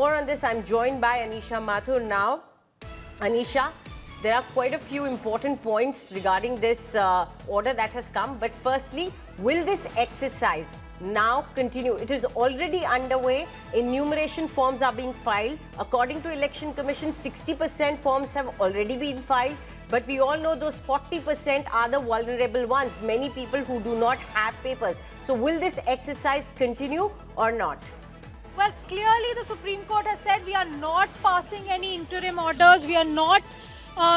More on this, I'm joined by Anisha Mathur now. Anisha, there are quite a few important points regarding this order that has come. But firstly, will this exercise now continue? It is already underway. Enumeration forms are being filed. According to Election Commission, 60% forms have already been filed. But we all know those 40% are the vulnerable ones, many people who do not have papers. So will this exercise continue or not? Well, clearly the Supreme Court has said we are not passing any interim orders. We are not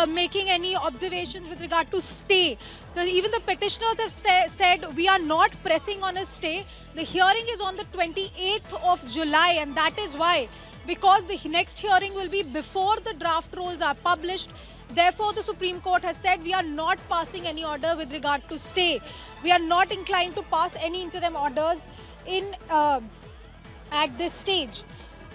making any observations with regard to stay. Even the petitioners have said we are not pressing on a stay. The hearing is on the 28th of July, and that is why, because the next hearing will be before the draft rules are published. Therefore, the Supreme Court has said we are not passing any order with regard to stay. We are not inclined to pass any interim orders in at this stage.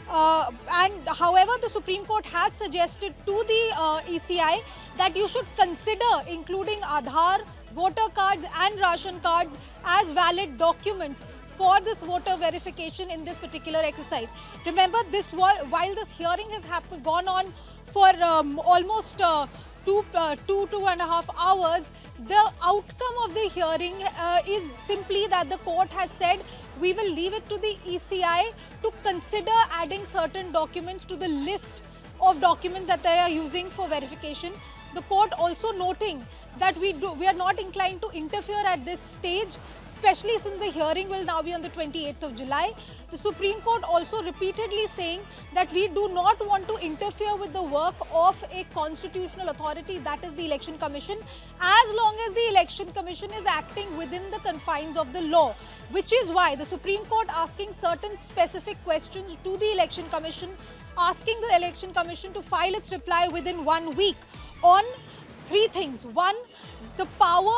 And however, the Supreme Court has suggested to the ECI that you should consider including Aadhaar, voter cards and ration cards as valid documents for this voter verification in this particular exercise. Remember, while this hearing has gone on for almost 2.5 hours, the outcome of the hearing is simply that the court has said we will leave it to the ECI to consider adding certain documents to the list of documents that they are using for verification. The court also noting that we are not inclined to interfere at this stage, especially since the hearing will now be on the 28th of July. The Supreme Court also repeatedly saying that we do not want to interfere with the work of a constitutional authority, that is the Election Commission, as long as the Election Commission is acting within the confines of the law, which is why the Supreme Court asking certain specific questions to the Election Commission, asking the Election Commission to file its reply within 1 week on three things. One, the power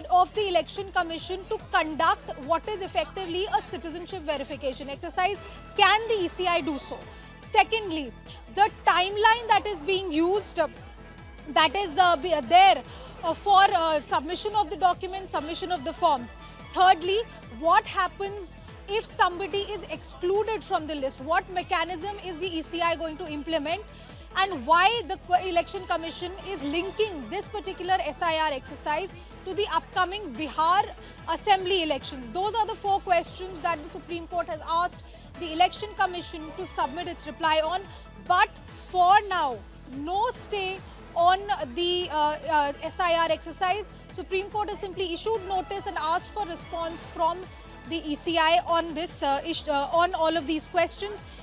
of the Election Commission to conduct what is effectively a citizenship verification exercise. Can the ECI do so? Secondly, the timeline that is being used, that is there for submission of the documents, submission of the forms. Thirdly, what happens if somebody is excluded from the list? What mechanism is the ECI going to implement? And why the Election Commission is linking this particular SIR exercise to the upcoming Bihar Assembly elections. Those are the 4 questions that the Supreme Court has asked the Election Commission to submit its reply on. But for now, no stay on the SIR exercise. Supreme Court has simply issued notice and asked for response from the ECI on this on all of these questions.